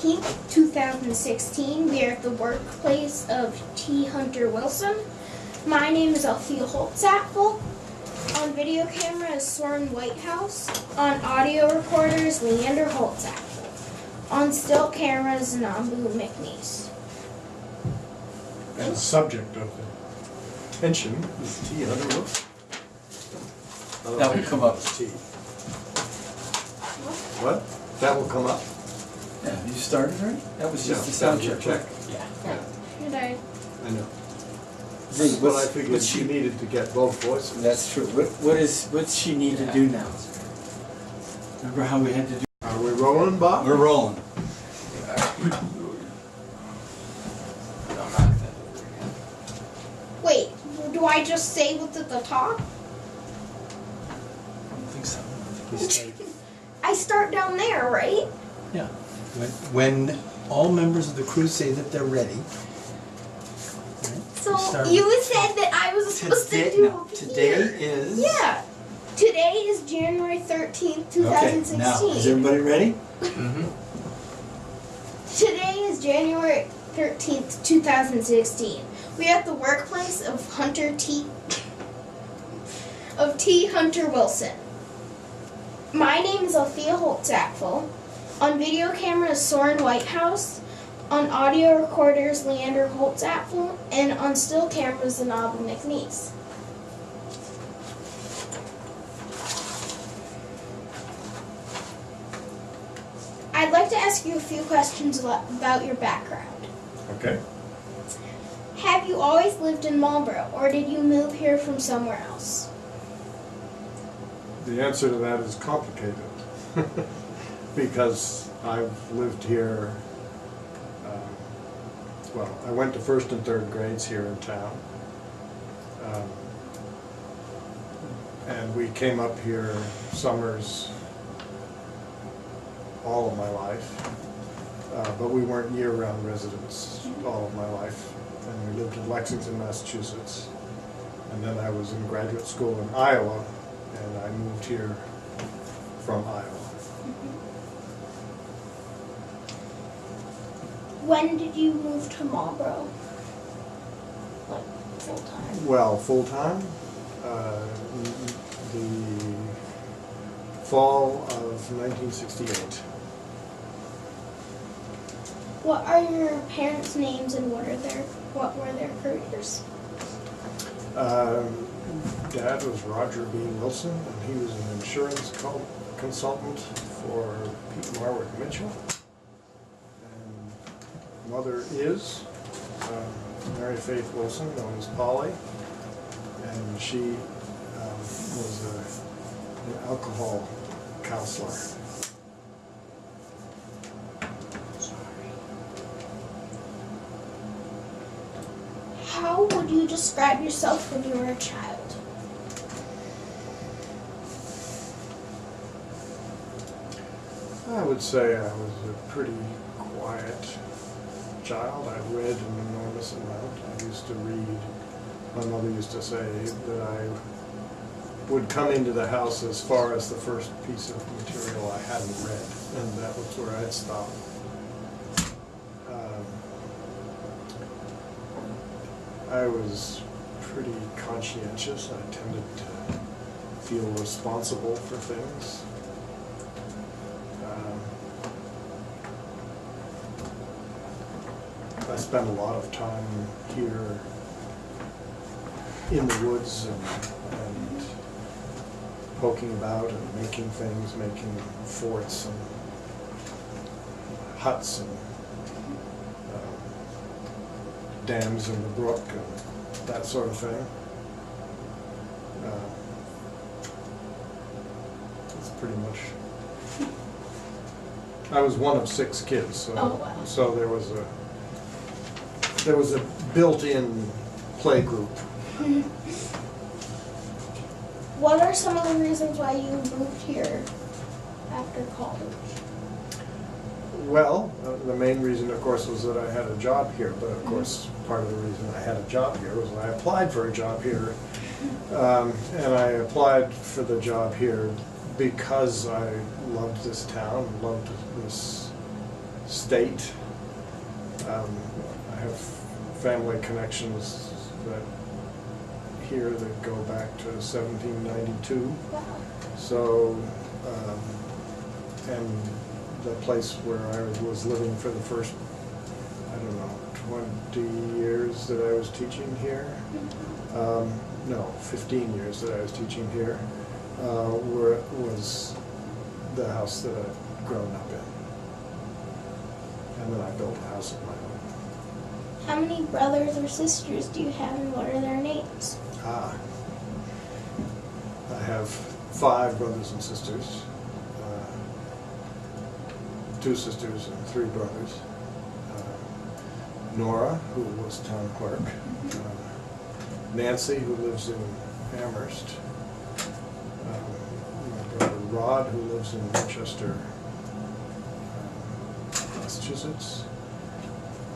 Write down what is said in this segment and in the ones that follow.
13th, 2016. We are at the workplace of T. Hunter Wilson. My name is David Holzapfel. On video camera is Soren Whitehouse. On audio recorder is Leander Holzapfel. On still camera is Nambu McNeese. And the subject of the pension is T. Hunter Wilson. That will come up. T. What? That will come up? Yeah, you started already? That was just Yeah, a sound that was check. a check. Yeah. Should I? I know. Hey, But I figured she needed to get both voices. That's true. What's she need to do now? Remember how we had to do? Are we rolling, Bob? We're rolling. Wait, do I just say what's at the top? I don't think so. I start down there, right? Yeah. When all members of the crew say that they're ready. So Start you with- said that I was supposed to Today, do no, today here. is. Yeah. Today is January 13th, Okay, 2016. now, is everybody ready? Today is January 13th, 2016. We are at the workplace of T. Hunter Wilson. My name is Althea Holtzapfel. On video camera is Soren Whitehouse. On audio recorders, Leander Holtzapfel. And on still cameras, Zanabu McNeese. I'd like to ask you a few questions about your background. Okay. Have you always lived in Marlboro, or did you move here from somewhere else? The answer to that is complicated. Because I've lived here, well, I went to first and third grades here in town. And we came up here summers all of my life. But we weren't year-round residents all of my life. And we lived in Lexington, Massachusetts. And then I was in graduate school in Iowa, and I moved here from Iowa. When did you move to Marlboro? Like, full-time? Well, full-time, the fall of 1968. What are your parents' names and what were their careers? Dad was Roger B. Wilson, and he was an insurance consultant for Pete Marwick Mitchell. And mother is Mary Faith Wilson, known as Polly, and she was an alcohol counselor. How would you describe yourself when you were a child? I would say I was a pretty quiet child. I read an enormous amount. I used to read. My mother used to say that I would come into the house as far as the first piece of material I hadn't read, and that was where I'd stop. I was pretty conscientious. I tended to feel responsible for things. I spent a lot of time here in the woods and poking about and making things, making forts and huts and dams in the brook and that sort of thing. That's pretty much. I was one of 6 kids, so so there was a built-in play group. What are some of the reasons why you moved here after college? Well, the main reason, of course, was that I had a job here, but of course, part of the reason I had a job here was I applied for a job here, and I applied for the job here because I loved this town, loved this state. I have family connections that here that go back to 1792. Wow. So, and the place where I was living for the first, I don't know, 20 years that I was teaching here. No, 15 years that I was teaching here, was the house that I'd grown up in. And then I built a house of my own. How many brothers or sisters do you have, and what are their names? I have 5 brothers and sisters, 2 sisters and 3 brothers. Nora, who was town clerk, Nancy, who lives in Amherst, my brother Rod, who lives in Manchester, Massachusetts,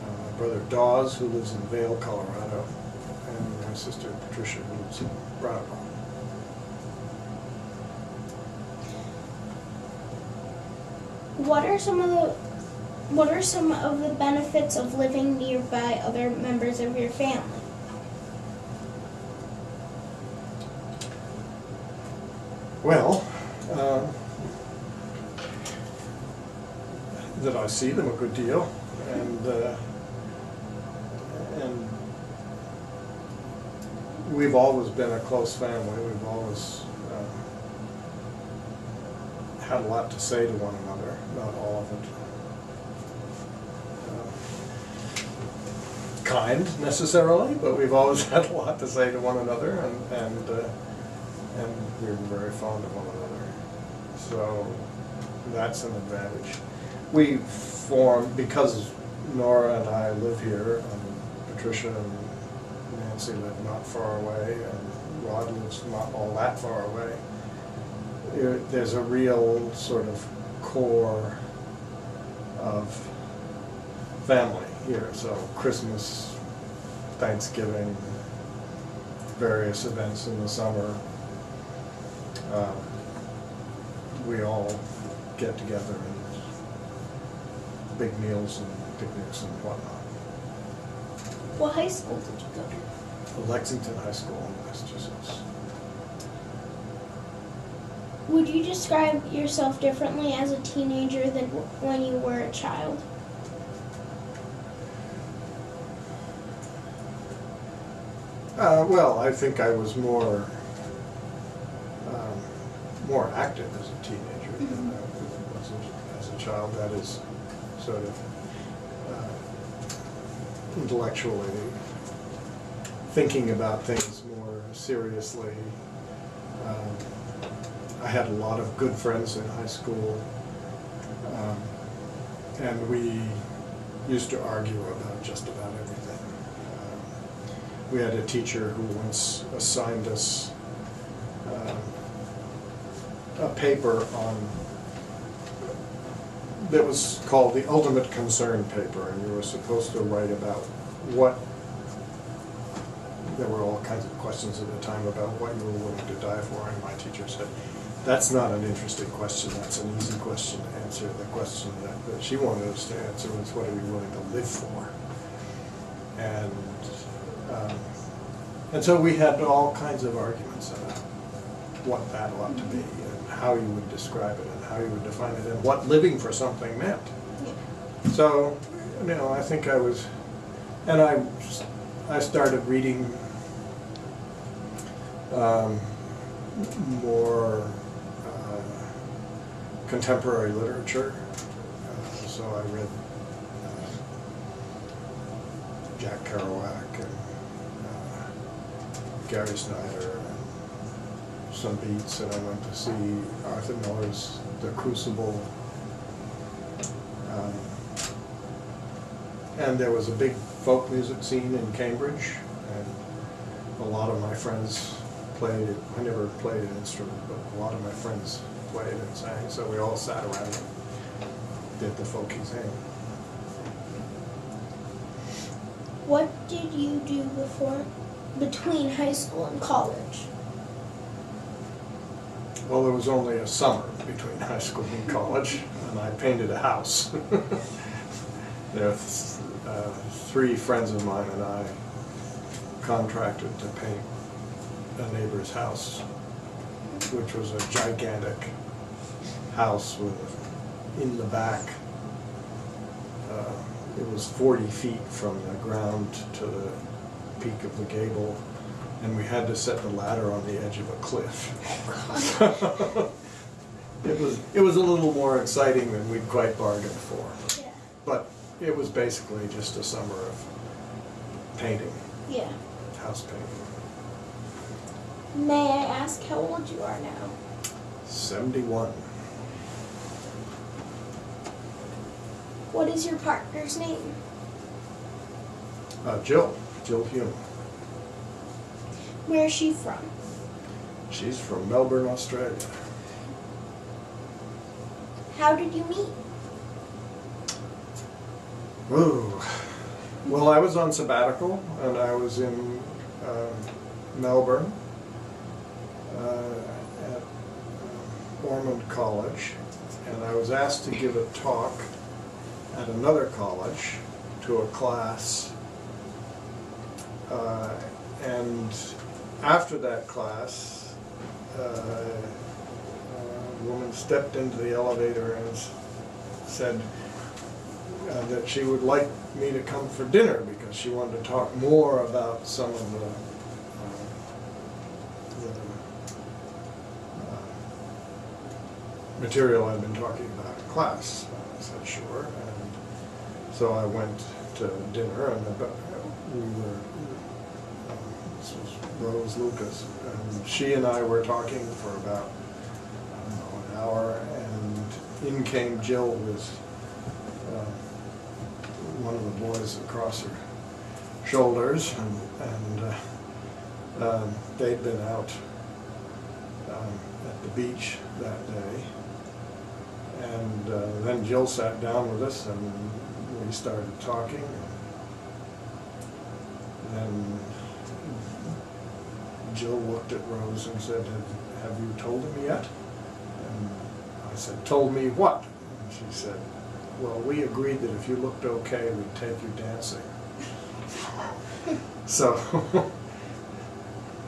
my brother Dawes, who lives in Vail, Colorado, and my sister Patricia, who lives in Brattleboro. What are some of the benefits of living nearby other members of your family? Well, that I see them a good deal, and we've always been a close family. We've always had a lot to say to one another, not all of it kind necessarily, but we've always had a lot to say to one another, and we're very fond of one another. So that's an advantage. We formed, because Nora and I live here, and Patricia and Nancy live not far away, and Rod lives not all that far away. There's a real sort of core of family here. So Christmas, Thanksgiving, various events in the summer, we all get together and big meals and picnics and whatnot. What high school did you go to? Lexington High School in Massachusetts. Would you describe yourself differently as a teenager than when you were a child? Well, I think I was more active as a teenager than I was as a child. That is sort of intellectually thinking about things more seriously. I had a lot of good friends in high school, and we used to argue about just about everything. We had a teacher who once assigned us a paper that was called the Ultimate Concern paper, and you were supposed to write about there were all kinds of questions at the time about what you were willing to die for, and my teacher said, that's not an interesting question, that's an easy question to answer. The question that she wanted us to answer was, what are you willing to live for? And so we had all kinds of arguments about what that ought to be, and how you would describe it, and how you would define it, and what living for something meant. Yeah. So, I think I was, and I started reading more contemporary literature. So I read Jack Kerouac and Gary Snyder and some beats, and I went to see Arthur Miller's The Crucible. And there was a big folk music scene in Cambridge, and a lot of my friends played it. I never played an instrument, but a lot of my friends played and sang, so we all sat around and did the folky thing. What did you do between high school and college? Well, there was only a summer between high school and college, and I painted a house. There are three friends of mine and I contracted to paint a neighbor's house, which was a gigantic house with, in the back, it was 40 feet from the ground to the peak of the gable, and we had to set the ladder on the edge of a cliff. It was a little more exciting than we'd quite bargained for. Yeah. But it was basically just a summer of painting, Yeah. house painting. May I ask how old you are now? 71. What is your partner's name? Jill Hume. Where is she from? She's from Melbourne, Australia. How did you meet? Ooh. Well, I was on sabbatical, and I was in Melbourne at Ormond College, and I was asked to give a talk at another college to a class, and after that class, a woman stepped into the elevator and said that she would like me to come for dinner because she wanted to talk more about some of the material I'd been talking about in class. I said sure, and so I went to dinner, and we were, this was Rose Lucas, and she and I were talking for about, I don't know, an hour, and in came Jill with one of the boys across her shoulders, and they'd been out at the beach that day. And then Jill sat down with us and we started talking. And then Jill looked at Rose and said, have you told him yet? And I said, told me what? And she said, well, we agreed that if you looked okay, we'd take you dancing. So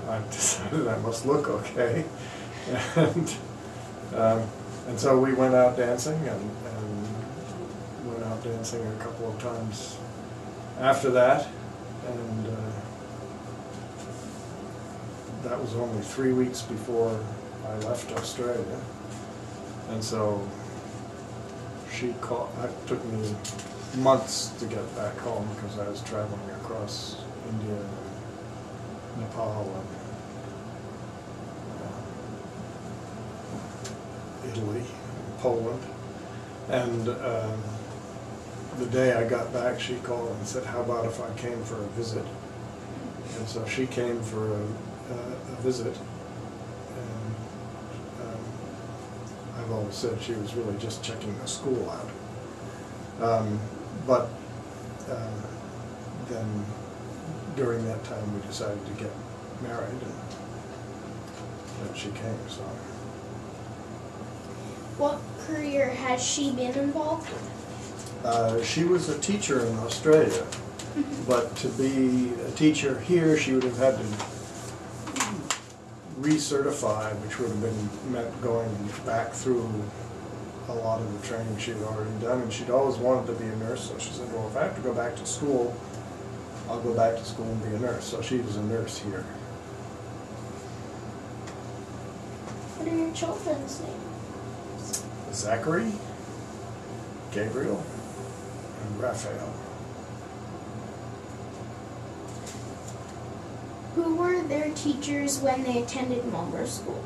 I decided I must look okay. And so we went out dancing, and went out dancing a couple of times after that, and that was only 3 weeks before I left Australia. And so she called. It took me months to get back home because I was traveling across India and Nepal and Italy, Poland, and the day I got back, she called and said, how about if I came for a visit? And so she came for a visit, and I've always said she was really just checking the school out. But then during that time we decided to get married, and she came, so. What career has she been involved in? She was a teacher in Australia, but to be a teacher here, she would have had to recertify, which would have meant going back through a lot of the training she had already done, and she'd always wanted to be a nurse, so she said, well, if I have to go back to school, I'll go back to school and be a nurse. So she was a nurse here. What are your children's names? Zachary, Gabriel, and Raphael. Who were their teachers when they attended Marlboro School?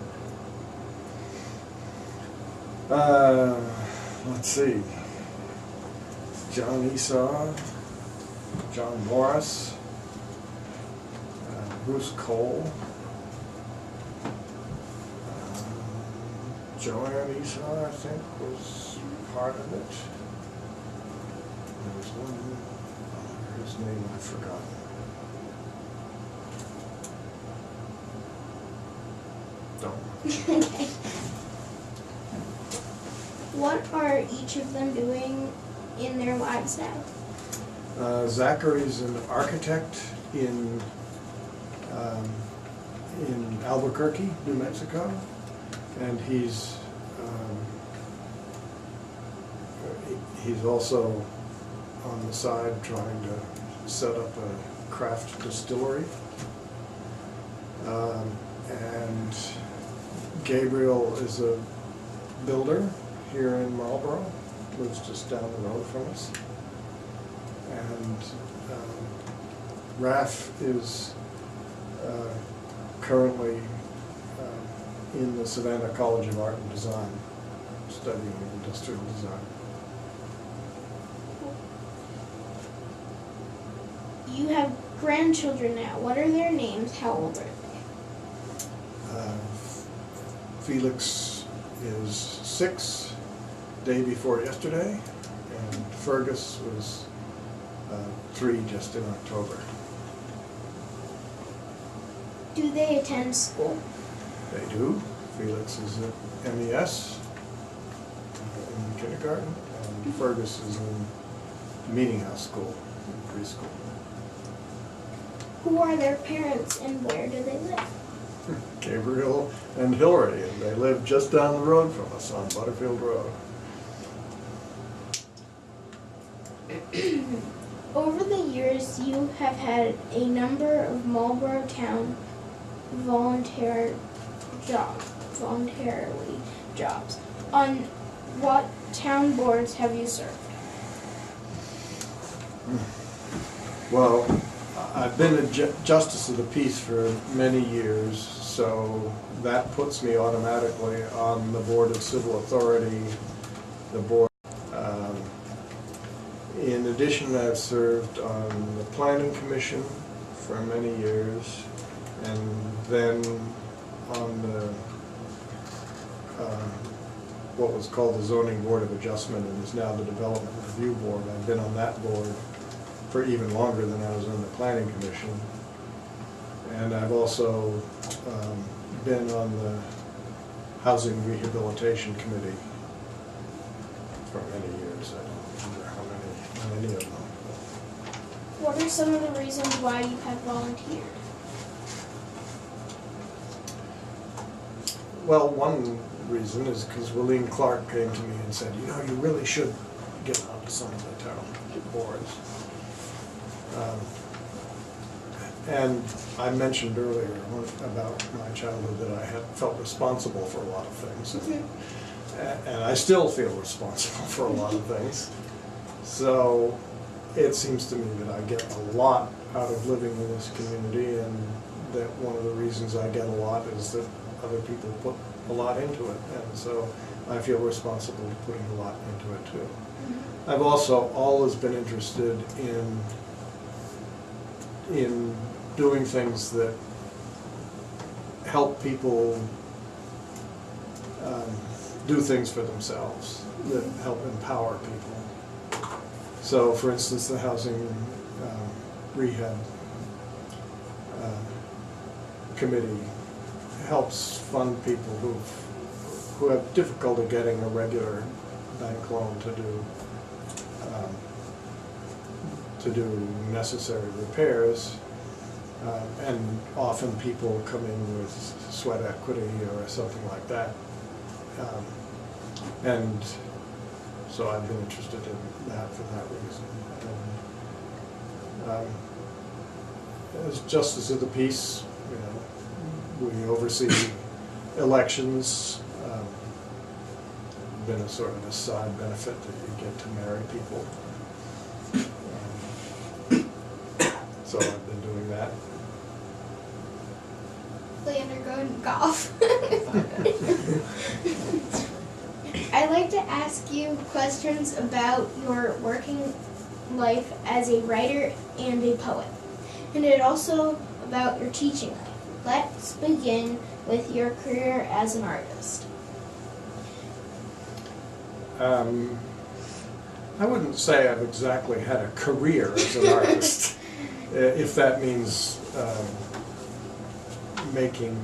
Let's see. John Esau, John Morris, Bruce Cole, Joanne Esau, I think, was part of it. There was one, his name I've forgotten. Don't. Okay. What are each of them doing in their lives now? Zachary's an architect in Albuquerque, New Mexico, and he's also on the side trying to set up a craft distillery. And Gabriel is a builder here in Marlboro, lives just down the road from us. And Raph is currently in the Savannah College of Art and Design, studying industrial design. You have grandchildren now. What are their names? How old are they? Felix is 6, day before yesterday, and Fergus was 3 just in October. Do they attend school? They do. Felix is at MES in kindergarten, and Fergus is in Meeting House School, in preschool. Who are their parents and where do they live? Gabriel and Hillary, and they live just down the road from us on Butterfield Road. Over the years, you have had a number of Marlboro Town voluntarily jobs. On what town boards have you served? Well, I've been a justice of the peace for many years, so that puts me automatically on the Board of Civil Authority, the board. In addition, I've served on the Planning Commission for many years, and then on the what was called the Zoning Board of Adjustment and is now the Development Review Board. I've been on that board for even longer than I was on the Planning Commission. And I've also been on the Housing Rehabilitation Committee for many years. I don't remember how many of them. What are some of the reasons why you have volunteered? Well, one reason is because Willeen Clark came to me and said, you know, you really should get on to some of the town boards. And I mentioned earlier about my childhood that I had felt responsible for a lot of things. And I still feel responsible for a lot of things. So it seems to me that I get a lot out of living in this community, and that one of the reasons I get a lot is that other people put a lot into it. And so I feel responsible for putting a lot into it too. I've also always been interested in doing things that help people do things for themselves, that help empower people. So, for instance, the housing rehab committee helps fund people who have difficulty getting a regular bank loan to do necessary repairs, and often people come in with sweat equity or something like that, and so I've been interested in that for that reason. And, as Justice of the Peace, you know, we oversee elections. Been a sort of a side benefit that you get to marry people. So I've been doing that. They undergo golf. I'd like to ask you questions about your working life as a writer and a poet, and it also about your teaching life. Let's begin with your career as an artist. I wouldn't say I've exactly had a career as an artist, if that means making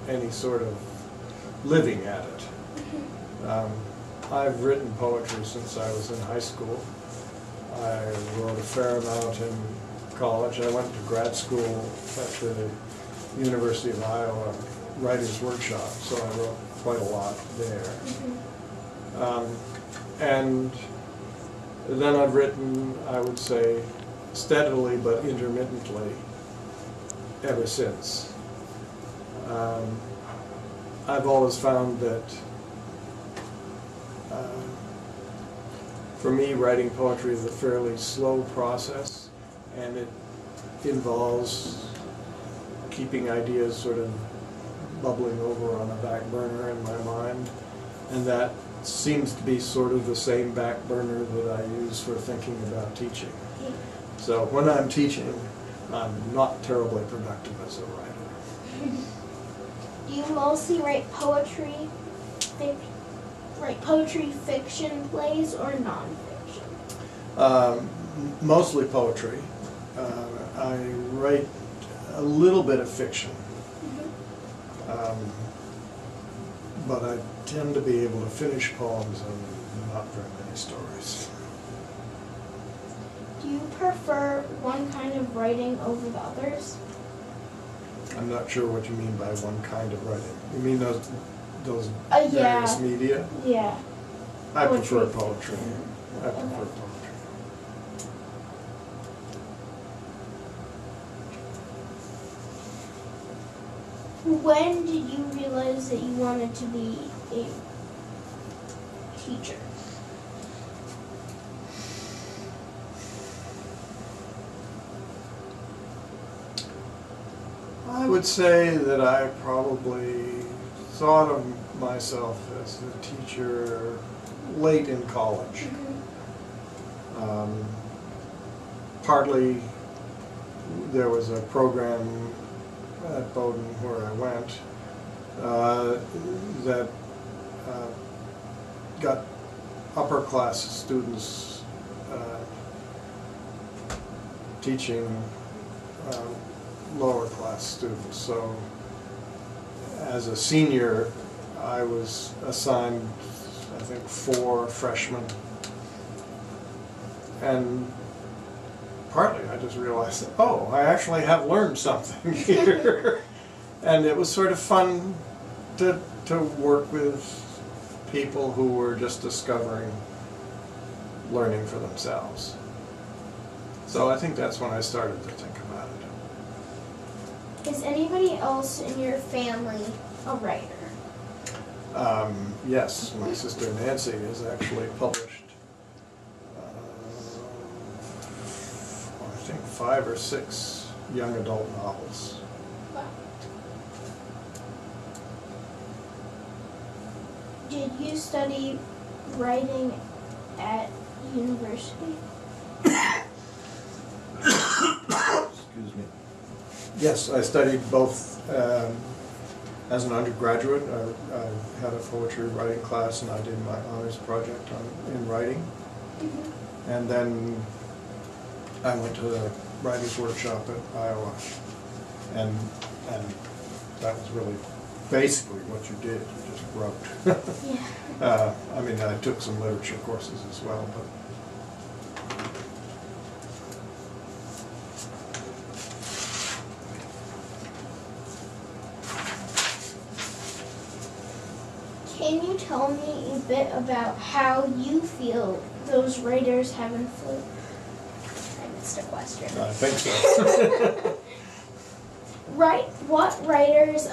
any sort of living at it. I've written poetry since I was in high school. I wrote a fair amount in college. I went to grad school at the University of Iowa Writers' Workshop, so I wrote quite a lot there. And then I've written, I would say, steadily but intermittently ever since. I've always found that for me, writing poetry is a fairly slow process, and it involves keeping ideas sort of bubbling over on a back burner in my mind, and that seems to be sort of the same back burner that I use for thinking about teaching. So when I'm teaching, I'm not terribly productive as a writer. Do you mostly write poetry, fiction, plays, or nonfiction? Mostly poetry. I write a little bit of fiction, but I tend to be able to finish poems and not very many stories. Do you prefer one kind of writing over the others? I'm not sure what you mean by one kind of writing. You mean those Yeah. various media? Yeah. I prefer Poetry. poetry. I prefer poetry. When did you realize that you wanted to be a teacher? I would say that I probably thought of myself as a teacher late in college. Partly there was a program at Bowdoin where I went that got upper class students teaching lower class students. So as a senior, I was assigned, I think, 4 freshmen. And partly I just realized that, oh, I actually have learned something here. And it was sort of fun to work with people who were just discovering learning for themselves. So I think that's when I started to think about it. Is anybody else in your family a writer? Yes, my sister Nancy has actually published, I think 5 or 6 young adult novels. Wow. Did you study writing at university? Excuse me. Yes, I studied both as an undergraduate. I had a poetry writing class, and I did my honors project in writing. And then I went to the writers' workshop at Iowa, and that was really basically what you did. You just wrote. Yeah. I mean, I took some literature courses as well, but. Can you tell me a bit about how you feel those writers have influenced? I missed a question. I think so. What writers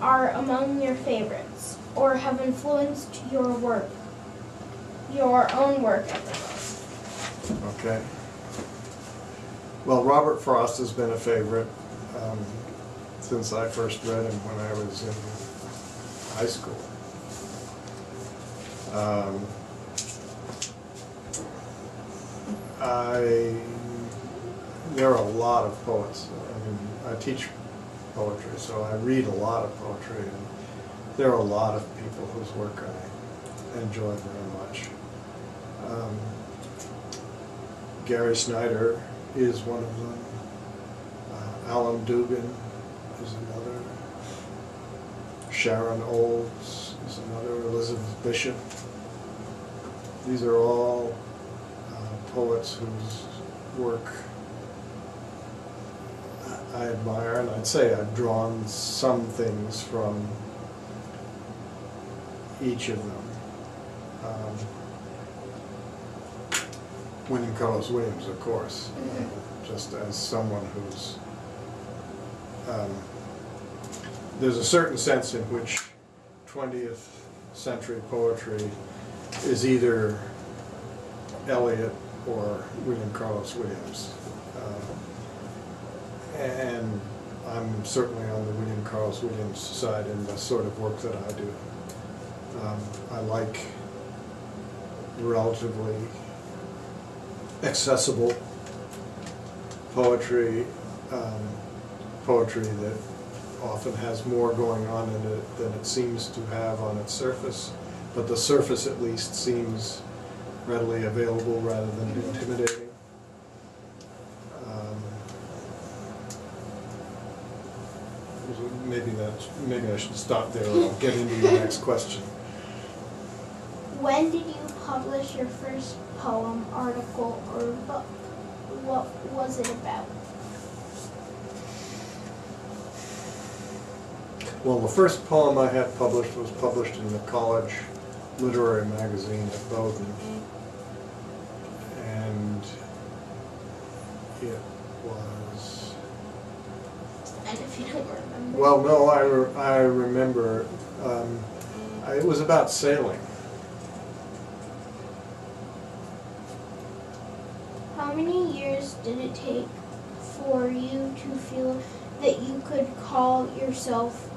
are among your favorites, or have influenced your work, your own work at the moment? Okay. Well, Robert Frost has been a favorite since I first read him when I was in high school. There are a lot of poets. I mean, I teach poetry, so I read a lot of poetry, and there are a lot of people whose work I enjoy very much. Gary Snyder is one of them. Alan Dugan is another. Sharon Olds is another. Elizabeth Bishop. These are all poets whose work I admire, and I'd say I've drawn some things from each of them. William Carlos Williams, of course, just as someone who's there's a certain sense in which 20th century poetry is either Eliot or William Carlos Williams. And I'm certainly on the William Carlos Williams side in the sort of work that I do. I like relatively accessible poetry, poetry that often has more going on in it than it seems to have on its surface, but the surface at least seems readily available rather than intimidating. Maybe I should stop there, or I'll get into your next question. When did you publish your first poem, article, or book? What was it about? Well, the first poem I had published was published in the college literary magazine at Bowdoin, and it was... And if you don't remember. Well, no, I remember. It was about sailing. How many years did it take for you to feel that you could call yourself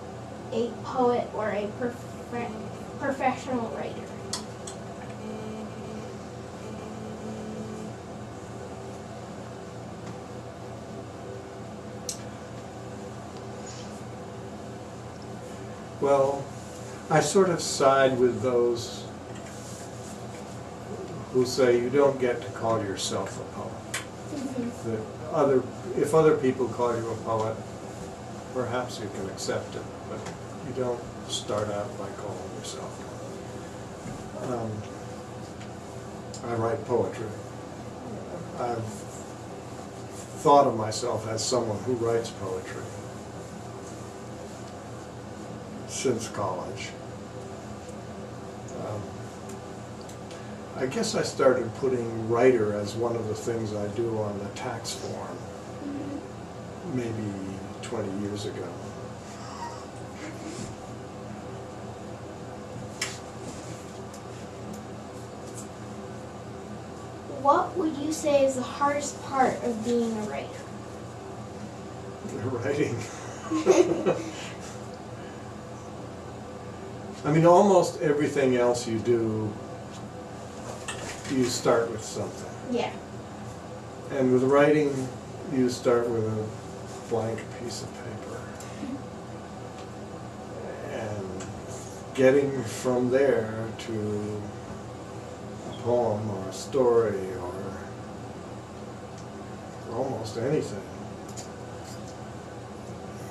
a poet or a professional writer? Well, I sort of side with those who say you don't get to call yourself a poet. That if other people call you a poet, perhaps you can accept it, but you don't start out by calling yourself one. I write poetry. I've thought of myself as someone who writes poetry since college. I guess I started putting writer as one of the things I do on the tax form maybe 20 years ago. What would you say is the hardest part of being a writer? Writing. I mean, almost everything else you do, you start with something. Yeah. And with writing, you start with a blank piece of paper. And getting from there to a poem or a story or almost anything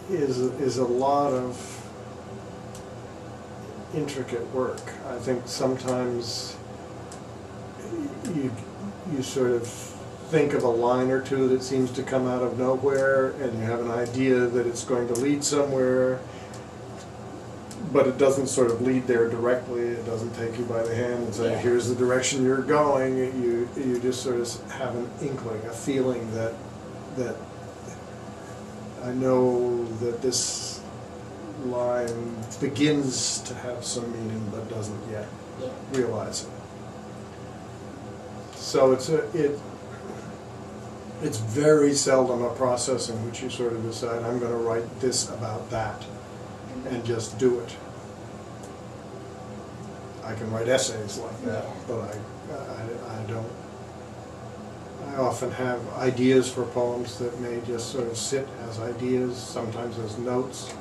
is a lot of intricate work. I think sometimes you sort of think of a line or two that seems to come out of nowhere, and you have an idea that it's going to lead somewhere, but it doesn't sort of lead there directly. It doesn't take you by the hand and say, here's the direction you're going. You just sort of have an inkling, a feeling that I know that this line begins to have some meaning but doesn't yet realize it. So it's very seldom a process in which you sort of decide, I'm going to write this about that, and just do it. I can write essays like that, but I don't. I often have ideas for poems that may just sort of sit as ideas, sometimes as notes,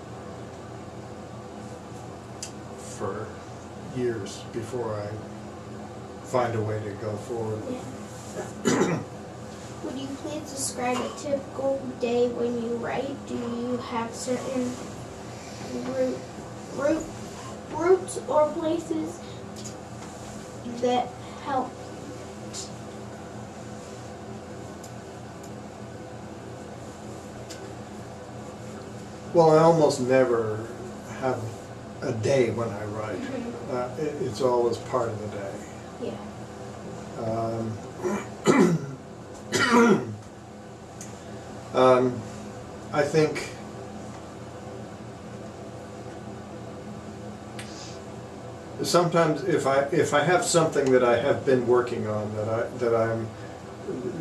for years before I find a way to go forward. Would you please describe a typical day when you write? Do you have certain routes or places that help Well, I almost never have a day when I write. It's always part of the day. Yeah. I think sometimes if I have something that I have been working on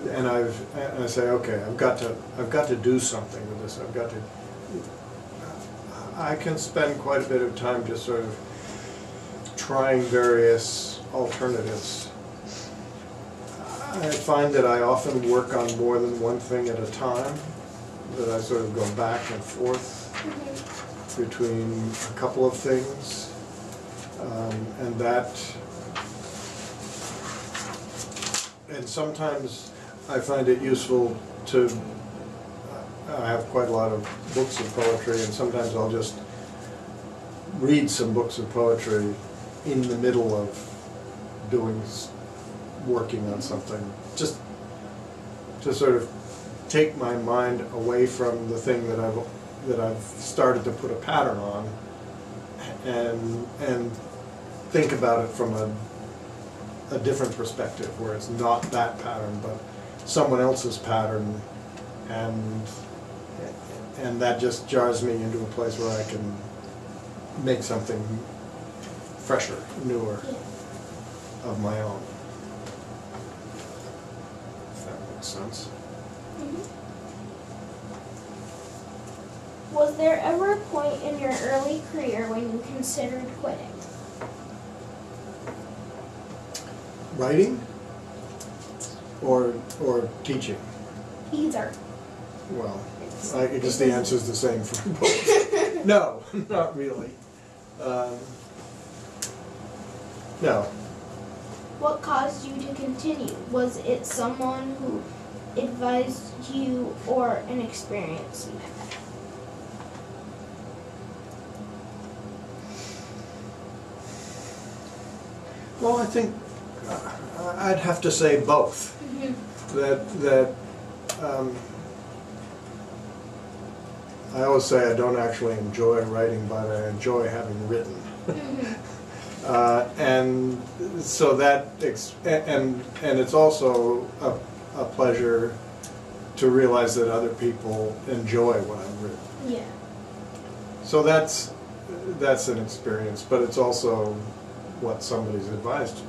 and I say, okay, I've got to do something with this. I can spend quite a bit of time just sort of trying various alternatives. I find that I often work on more than one thing at a time, that I sort of go back and forth between a couple of things, and sometimes I find it useful to, I have quite a lot of books of poetry, and sometimes I'll just read some books of poetry in the middle of working on something, just to sort of take my mind away from the thing that I've started to put a pattern on, and think about it from a different perspective, where it's not that pattern but someone else's pattern, and that just jars me into a place where I can make something fresher, newer, of my own. If that makes sense. Was there ever a point in your early career when you considered quitting? Writing or teaching? Either. Well, I guess the answer is the same for both. No, not really. No. What caused you to continue? Was it someone who advised you or an experience you had? Well, I think I'd have to say both. I always say I don't actually enjoy writing, but I enjoy having written. And so and it's also a pleasure to realize that other people enjoy what I've written. Yeah. So that's an experience, but it's also what somebody's advised you.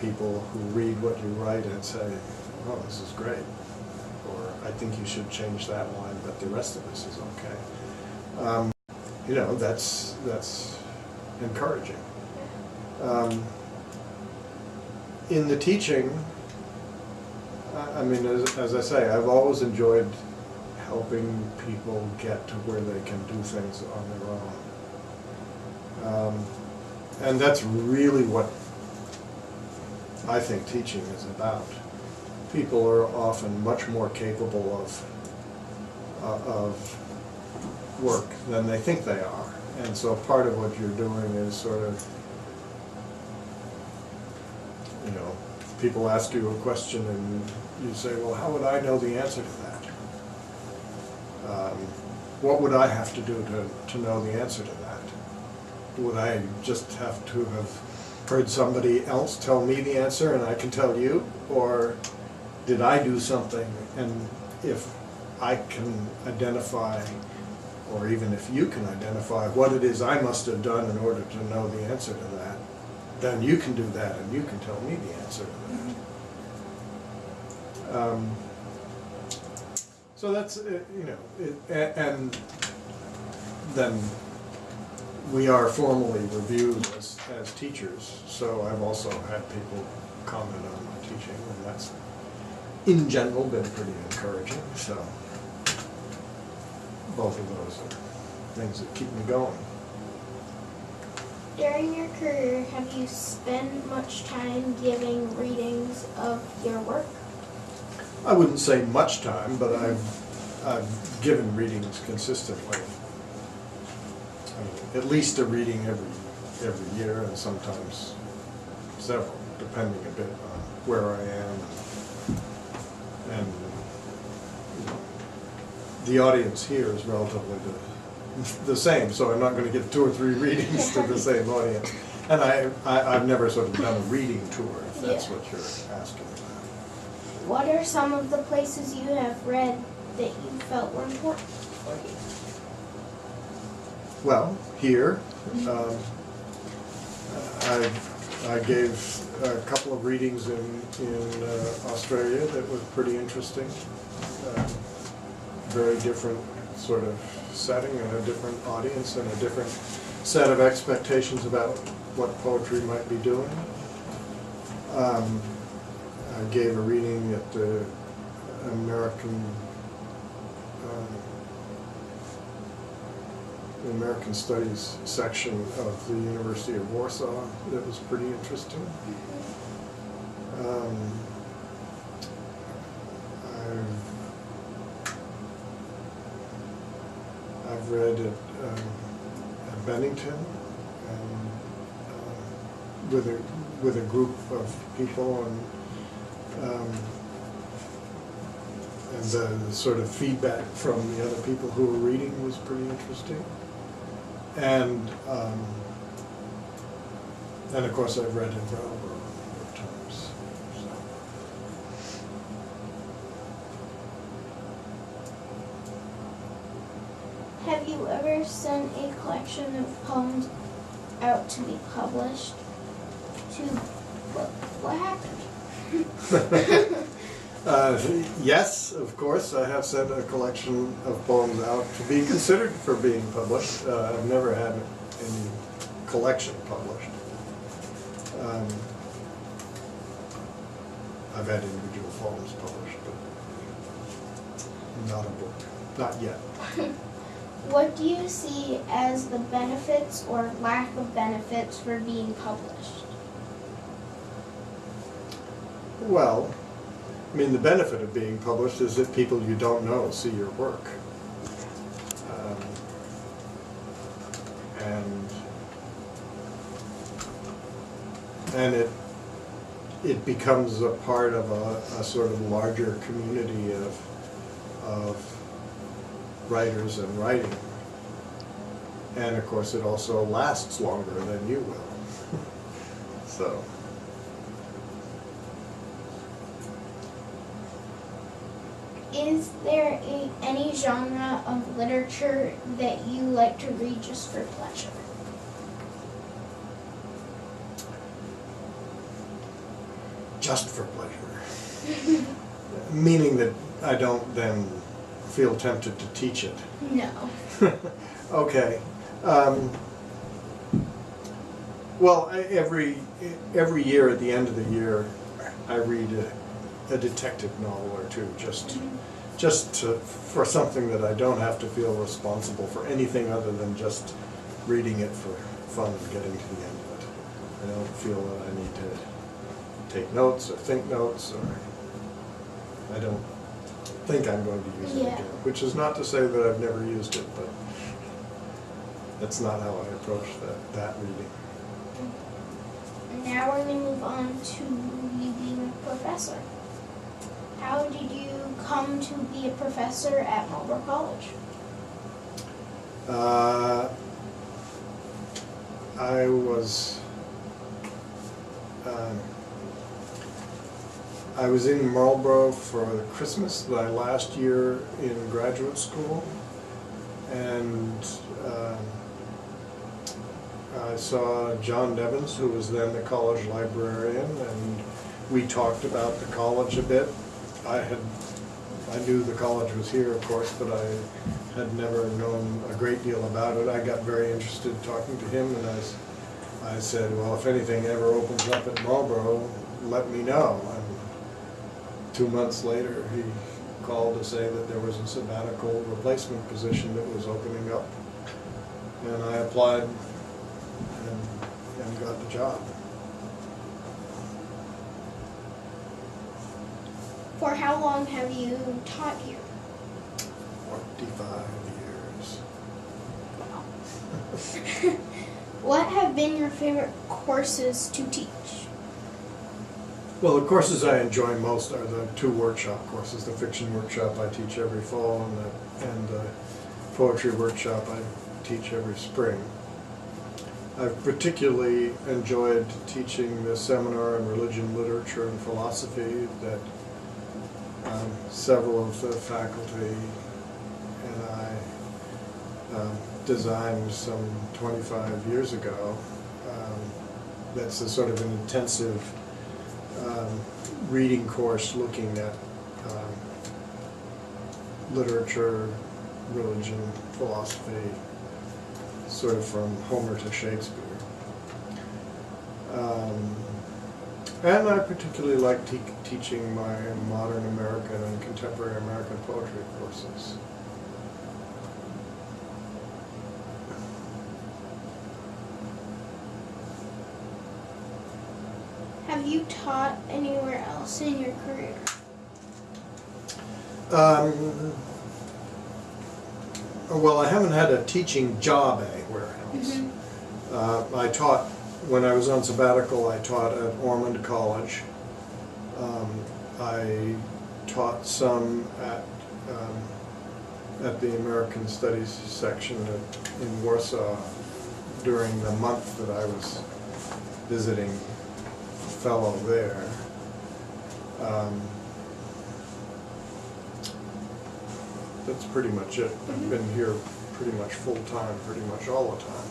People who read what you write and say, "Oh, this is great," or "I think you should change that line, but the rest of this is okay." That's encouraging. In the teaching, I mean, as I say, I've always enjoyed helping people get to where they can do things on their own. And that's really what I think teaching is about. People are often much more capable of work than they think they are. And so part of what you're doing is sort of, people ask you a question and you say, well, how would I know the answer to that? What would I have to do to know the answer to that? Would I just have to have heard somebody else tell me the answer and I can tell you? Or did I do something, and if I can identify, or even if you can identify what it is I must have done in order to know the answer to that, then you can do that and you can tell me the answer to that. So that's, and then we are formally reviewed as teachers, so I've also had people comment on my teaching, and that's in general been pretty encouraging, so both of those are things that keep me going. During your career, have you spent much time giving readings of your work? I wouldn't say much time, but I've given readings consistently. At least a reading every year, and sometimes several, depending a bit on where I am and the audience here is relatively the same, so I'm not going to get 2 or 3 readings to the same audience. And I've never sort of done a reading tour, if that's Yeah. what you're asking about. What are some of the places you have read that you felt were important for you? Well, here, I gave a couple of readings in Australia that was pretty interesting. Very different sort of setting and a different audience and a different set of expectations about what poetry might be doing. I gave a reading at the American Studies section of the University of Warsaw that was pretty interesting. I've read at Bennington and with a group of people, and the sort of feedback from the other people who were reading was pretty interesting. And of course I've read in Marlboro a number of times. So. Have you ever sent a collection of poems out to be published? What happened? Yes, of course, I have sent a collection of poems out to be considered for being published. I've never had any collection published. I've had individual poems published, but not a book, not yet. What do you see as the benefits or lack of benefits for being published? Well, I mean, the benefit of being published is that people you don't know see your work. And it becomes a part of a sort of larger community of writers and writing. And of course it also lasts longer than you will. So. Is there any genre of literature that you like to read just for pleasure? Just for pleasure. Meaning that I don't then feel tempted to teach it. No. Okay. Well, every year at the end of the year, I read a detective novel or two, for something that I don't have to feel responsible for anything other than just reading it for fun and getting to the end of it. I don't feel that I need to take notes or think notes, or I don't think I'm going to use it again. Which is not to say that I've never used it, but that's not how I approach that reading. Now we're going to move on to you being a professor. How did you come to be a professor at Marlboro College? I was in Marlboro for Christmas, my last year in graduate school, and I saw John Devens, who was then the college librarian, and we talked about the college a bit. I knew the college was here, of course, but I had never known a great deal about it. I got very interested talking to him, and I said, well, if anything ever opens up at Marlboro, let me know. And 2 months later, he called to say that there was a sabbatical replacement position that was opening up, and I applied and got the job. For how long have you taught here? 45 years. What have been your favorite courses to teach? Well, the courses I enjoy most are the two workshop courses. The fiction workshop I teach every fall, and the poetry workshop I teach every spring. I've particularly enjoyed teaching the seminar on religion, literature, and philosophy that several of the faculty and I designed some 25 years ago. That's a sort of an intensive reading course looking at literature, religion, philosophy, sort of from Homer to Shakespeare. And I particularly like teaching my modern American and contemporary American poetry courses. Have you taught anywhere else in your career? Well, I haven't had a teaching job anywhere else. Mm-hmm. I taught, when I was on sabbatical, I taught at Ormond College. I taught some at the American Studies section in Warsaw during the month that I was visiting a fellow there. That's pretty much it. I've been here pretty much full-time, pretty much all the time.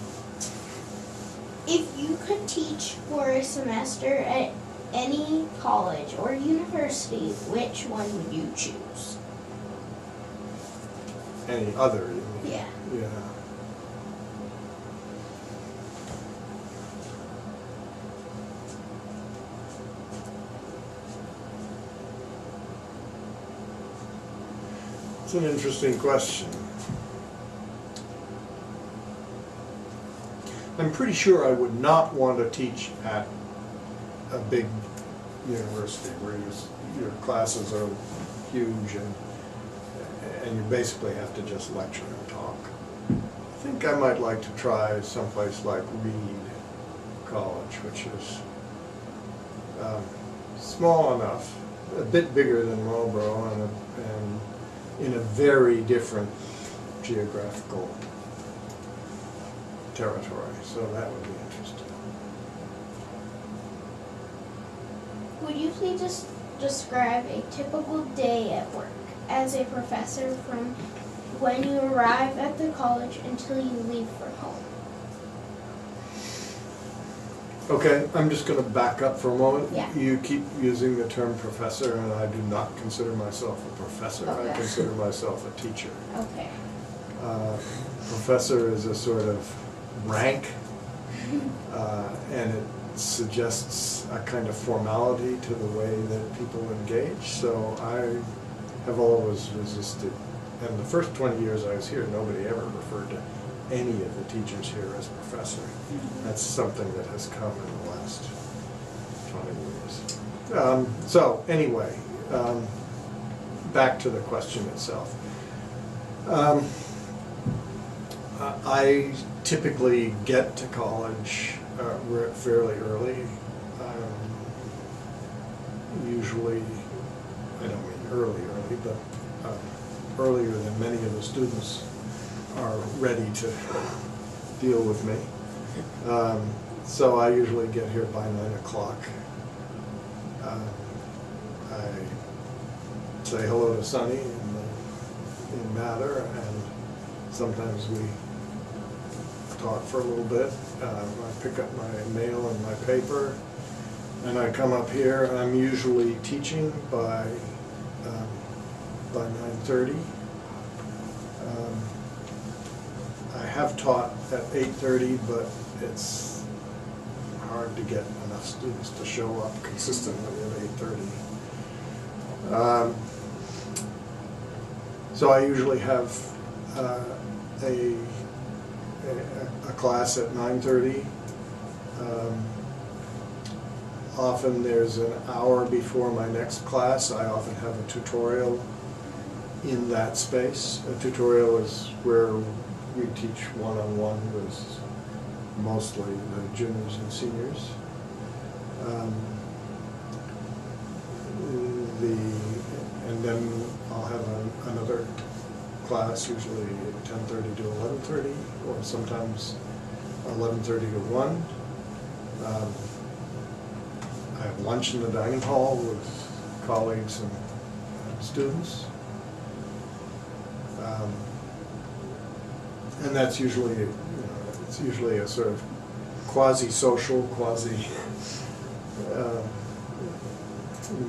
If you could teach for a semester at any college or university, which one would you choose? Any other, you mean? Yeah. Yeah. It's an interesting question. I'm pretty sure I would not want to teach at a big university where your classes are huge and you basically have to just lecture and talk. I think I might like to try someplace like Reed College, which is small enough, a bit bigger than Marlboro, and in a very different geographical territory, so that would be interesting. Would you please just describe a typical day at work as a professor from when you arrive at the college until you leave for home? Okay, I'm just going to back up for a moment. Yeah. You keep using the term professor, and I do not consider myself a professor. Okay. I consider myself a teacher. Okay. Professor is a sort of rank, and it suggests a kind of formality to the way that people engage. So I have always resisted. And the first 20 years I was here, nobody ever referred to any of the teachers here as professor. That's something that has come in the last 20 years. So anyway, back to the question itself. I typically get to college fairly early. Usually, I don't mean early, but earlier than many of the students are ready to deal with me. So I usually get here by 9 o'clock. I say hello to Sonny in Mather, and sometimes we talk for a little bit. I pick up my mail and my paper, and I come up here. I'm usually teaching by 9:30. I have taught at 8:30, but it's hard to get enough students to show up consistently at 8:30. So I usually have a class at 9:30. Often there's an hour before my next class. I often have a tutorial in that space. A tutorial is where we teach one-on-one with mostly the juniors and seniors. And then I'll have another class, usually 10:30 to 11:30, or sometimes 11:30 to 1. I have lunch in the dining hall with colleagues and students. And that's usually, it's usually a sort of quasi-social,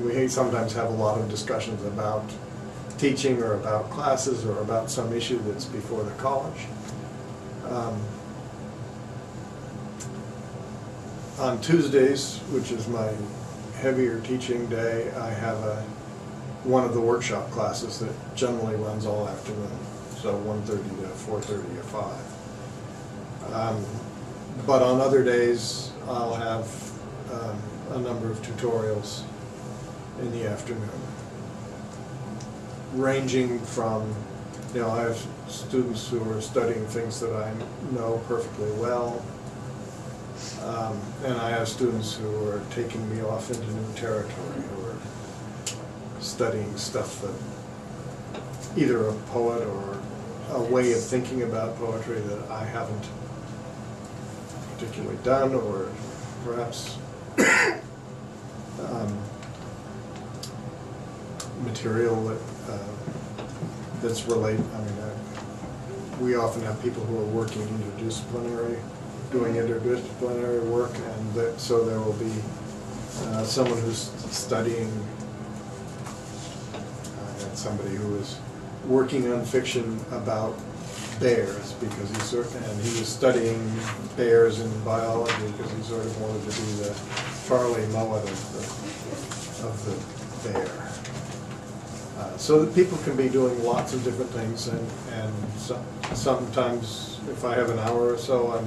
we sometimes have a lot of discussions about teaching or about classes or about some issue that's before the college. On Tuesdays, which is my heavier teaching day, I have one of the workshop classes that generally runs all afternoon, so 1:30 to 4:30 or 5. But on other days, I'll have a number of tutorials in the afternoon, ranging from, I have students who are studying things that I know perfectly well, and I have students who are taking me off into new territory, who are studying stuff that either a poet or a way of thinking about poetry that I haven't particularly done, or perhaps material that's related. We often have people who are working doing interdisciplinary work, and so there will be someone who's studying. I had somebody who was working on fiction about bears because he was studying bears in biology because he sort of wanted to be the Charlie Mowat of the bear. So that people can be doing lots of different things, and sometimes if I have an hour or so, I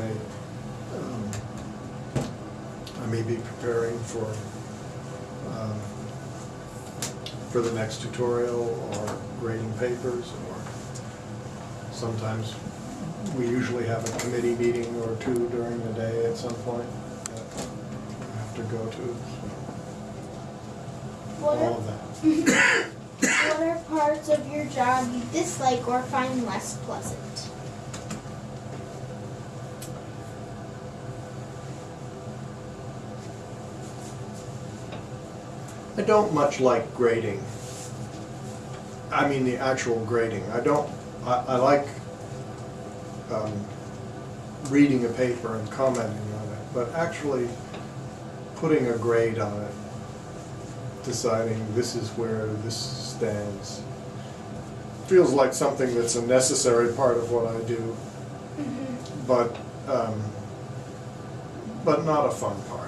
may be preparing for the next tutorial or grading papers, or sometimes we usually have a committee meeting or two during the day at some point that I have to go to. So all of that. What are parts of your job you dislike or find less pleasant? I don't much like grading. I mean the actual grading. I like reading a paper and commenting on it, but actually putting a grade on it, deciding this is where this stands, feels like something that's a necessary part of what I do, but not a fun part.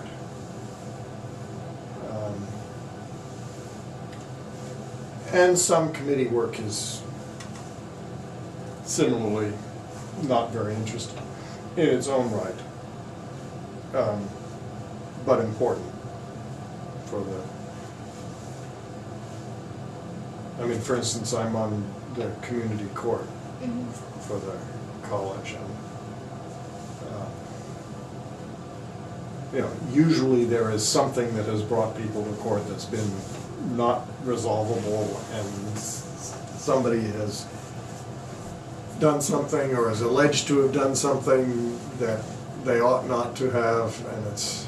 And some committee work is similarly not very interesting in its own right, but important for for instance, I'm on the community court for the college, and usually there is something that has brought people to court that's been not resolvable, and somebody has done something or is alleged to have done something that they ought not to have, and it's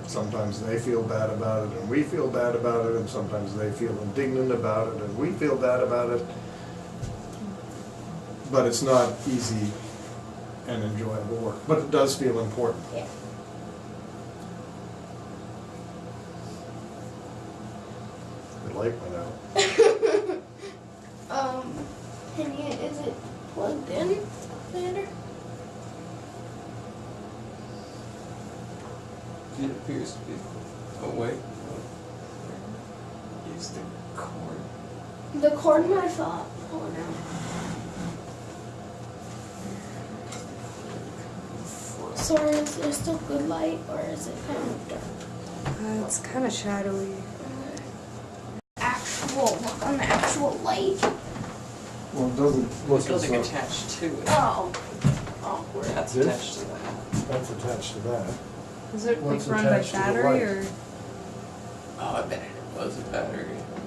sometimes they feel bad about it and we feel bad about it, and sometimes they feel indignant about it and we feel bad about it, but it's not easy and enjoyable work, but it does feel important. Yeah. The light went out. Is it plugged in, Xander? It appears to be. Oh wait. Use the cord. The cord might fall out. So is there still good light, or is it kind of dark? It's kind of shadowy. Look on the actual light. Well, it doesn't look There's as nothing though attached to it. Oh. Awkward. That's This? attached to that. that's attached to that. Is it What's like run by attached to the battery light? or? Oh, I bet it was a battery.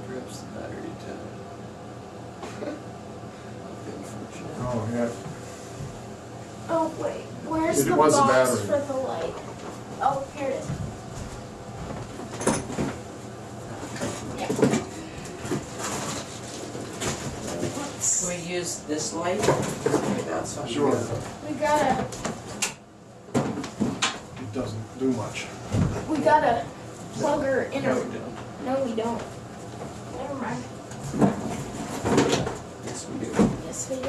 Perhaps the battery died. Unfortunate. Oh, yeah. Oh wait, where's It the was a box battery. for the light? Oh, here it is. Yeah. Can we use this light? Maybe that's fine. Sure. We gotta It doesn't do much. plug her in No, her. we don't. No, we don't. Never mind. Yes, we do. Yes, we do.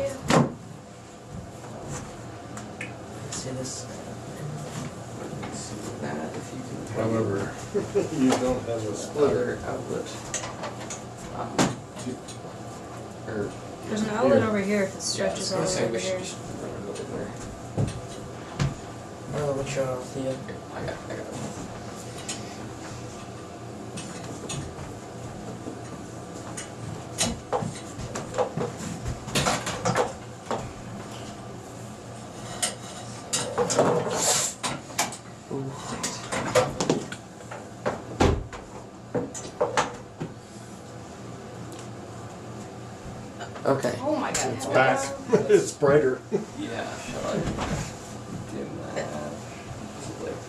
See this? Let's see that if you can. However, you don't have a splitter. Other outlet. Or There's an outlet Here. over here if it yeah, I was stretches all gonna the say way we over should here. just run it over there. Oh, which one? Yeah. Here, I got it. Okay. Oh my god. It's how back. long? It's brighter. Yeah, shall I dim that? Is it like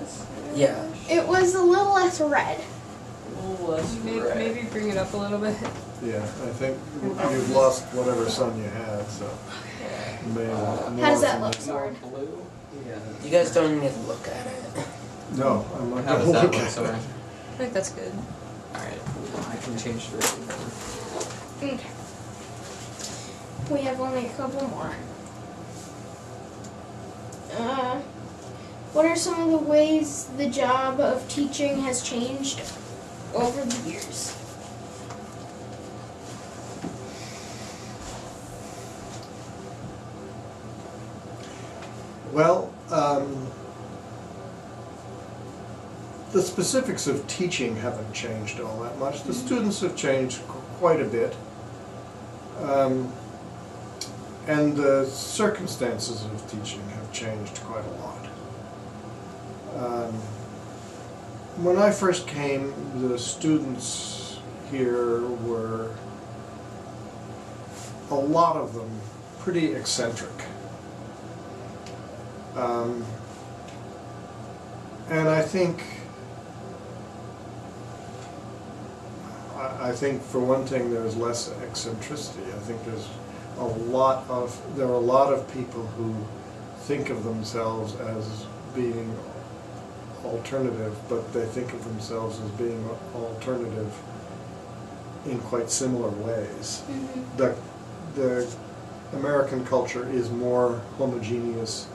this? Yeah. It was a little less red. A little less red. Maybe bring it up a little bit. Yeah, I think you've lost whatever sun you had, so you may want more. How does that than look, that. Soren? Blue? Yeah. You guys don't need to look at it. No, I'm not How gonna does that look look, at Soren? it. I think that's good. Alright, I can change the rest. Okay. We have only a couple more. What are some of the ways the job of teaching has changed over the years? Well, the specifics of teaching haven't changed all that much. The students have changed quite a bit. And the circumstances of teaching have changed quite a lot. When I first came, the students here were, a lot of them, pretty eccentric. And I think for one thing there's less eccentricity. I think there are a lot of people who think of themselves as being alternative, but they think of themselves as being alternative in quite similar ways. Mm-hmm. The American culture is more homogeneous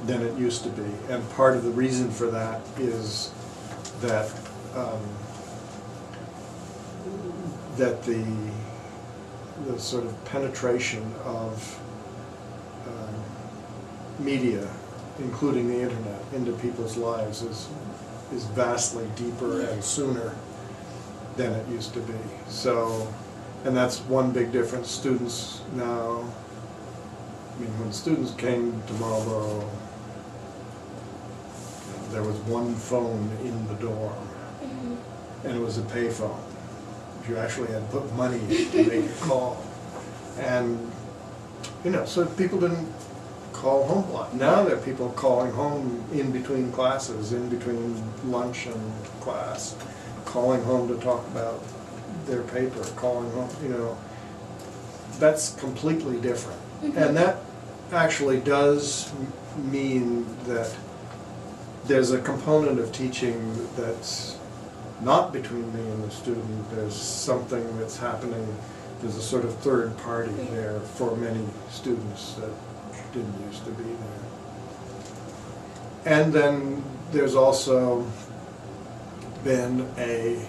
than it used to be, and part of the reason for that is that that the sort of penetration of media, including the internet, into people's lives is vastly deeper and sooner than it used to be. So, and that's one big difference. Students now, I mean, when students came to Marlboro, there was one phone in the dorm, and it was a pay phone. You actually had to put money in to make a call. And, you know, so people didn't call home a lot. Now there are people calling home in between classes, in between lunch and class, calling home to talk about their paper, calling home, you know. That's completely different. And that actually does mean that there's a component of teaching that's not between me and the student. There's something that's happening. There's a sort of third party there for many students that didn't used to be there. And then there's also been a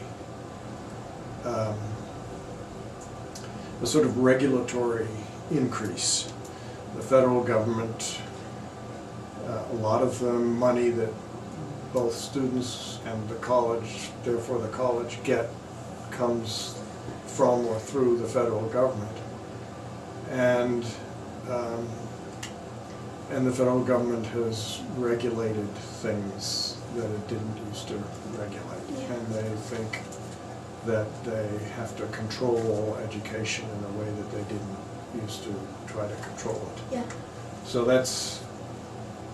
sort of regulatory increase. The federal government, a lot of the money that both students and the college, therefore the college, get comes from or through the federal government. And the federal government has regulated things that it didn't used to regulate. Yeah. And they think that they have to control education in a way that they didn't used to try to control it. Yeah. So it's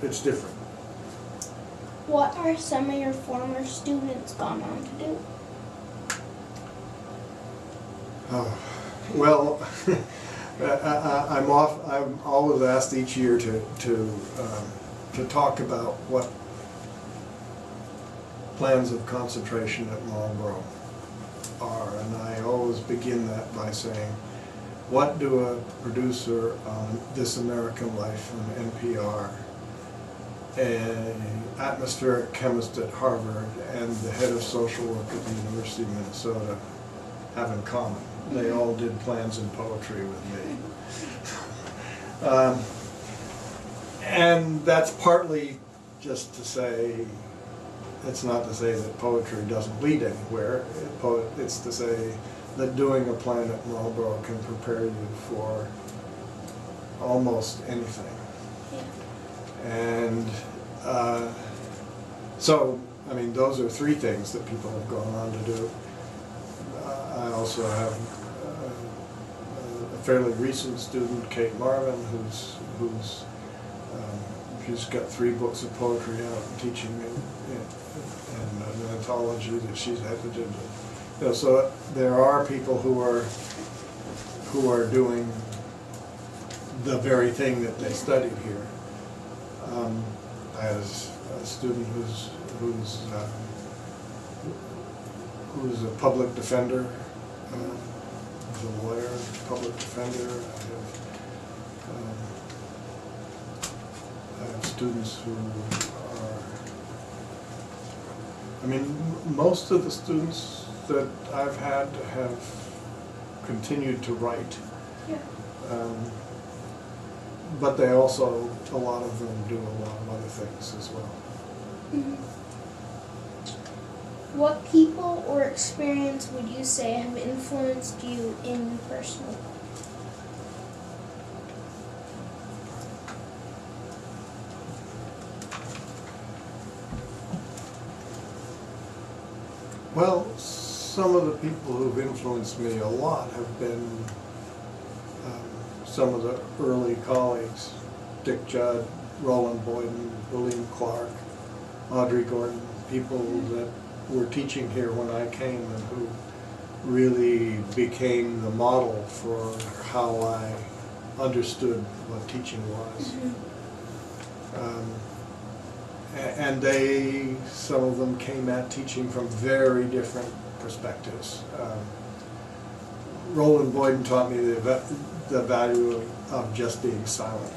different. What are some of your former students gone on to do? Oh, well, I'm always asked each year to talk about what plans of concentration at Marlboro are, and I always begin that by saying, what do a producer on This American Life on NPR, an atmospheric chemist at Harvard, and the head of social work at the University of Minnesota have in common? They all did plans in poetry with me. And that's partly just to say, it's not to say that poetry doesn't lead anywhere. It's to say that doing a plan at Marlboro can prepare you for almost anything. Yeah. And so, I mean, those are three things that people have gone on to do. I also have a fairly recent student, Kate Marvin, she's got 3 books of poetry out and teaching and an anthology that she's edited. You know, so there are people who are doing the very thing that they studied here. I had a student who's a public defender, who's a lawyer, public defender. I have students who are, I mean, most of the students that I've had have continued to write. Yeah. But they also, a lot of them do a lot of other things as well. Mm-hmm. What people or experience would you say have influenced you in your personal life? Well, some of the people who've influenced me a lot have been some of the early colleagues, Dick Judd, Roland Boyden, William Clark, Audrey Gordon, people that were teaching here when I came and who really became the model for how I understood what teaching was. And some of them came at teaching from very different perspectives. Roland Boyden taught me the value of just being silent,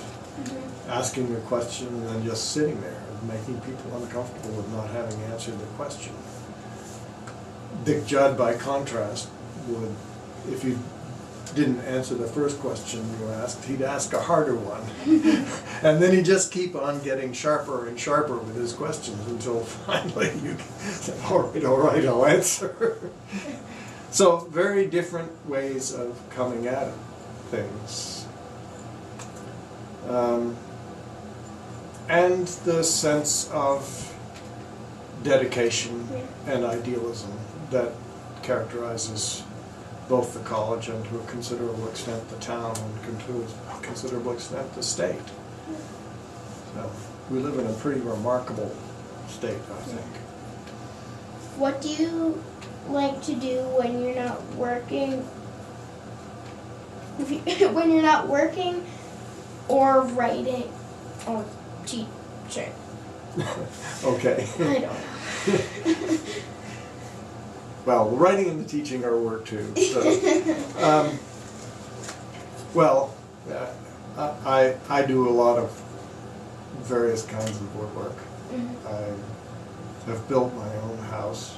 asking a question and then just sitting there, making people uncomfortable with not having answered the question. Dick Judd, by contrast, would, if you didn't answer the first question you asked, he'd ask a harder one. And then he'd just keep on getting sharper and sharper with his questions until finally you said, all right, I'll answer. So very different ways of coming at things. And the sense of dedication and idealism that characterizes both the college and to a considerable extent the town and to a considerable extent the state. So we live in a pretty remarkable state, I think. What do you like to do when you're not working? When you're not working or writing or teaching? Okay. I don't know. Well, the writing and the teaching are work too. So, I do a lot of various kinds of woodwork. I have built my own house.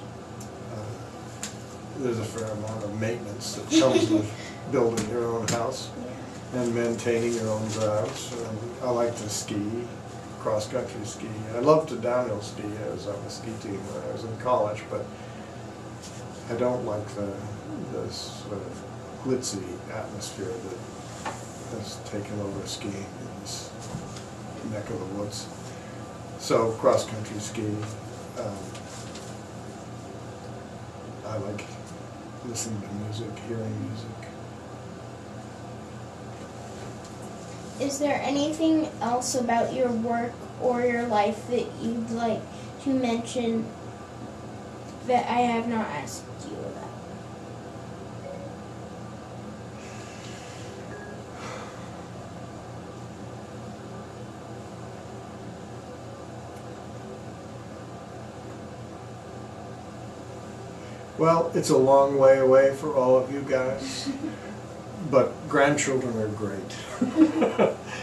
There's a fair amount of maintenance that comes with building your own house and maintaining your own grounds. I like to ski, cross-country ski. I love to downhill ski. I was on the ski team when I was in college, but I don't like the sort of glitzy atmosphere that has taken over skiing in this neck of the woods. So cross-country ski. I like listening to music, hearing music. Is there anything else about your work or your life that you'd like to mention that I have not asked you about? Well, it's a long way away for all of you guys, but grandchildren are great.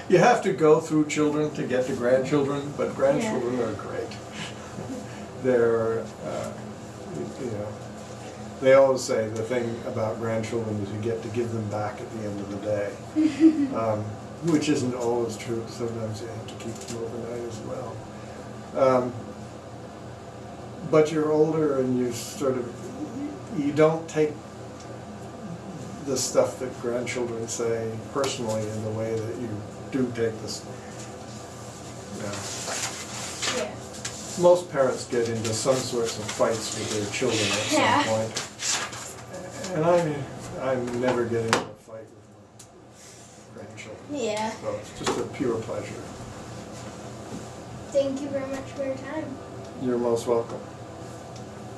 You have to go through children to get to grandchildren, but grandchildren are great. They're, you know, they always say the thing about grandchildren is you get to give them back at the end of the day, which isn't always true. Sometimes you have to keep them overnight as well. But you're older and you sort of, you don't take the stuff that grandchildren say personally in the way that you do take this. Yeah. Most parents get into some sorts of fights with their children at some point. And I'm never getting into a fight with my grandchildren. Yeah. So it's just a pure pleasure. Thank you very much for your time. You're most welcome.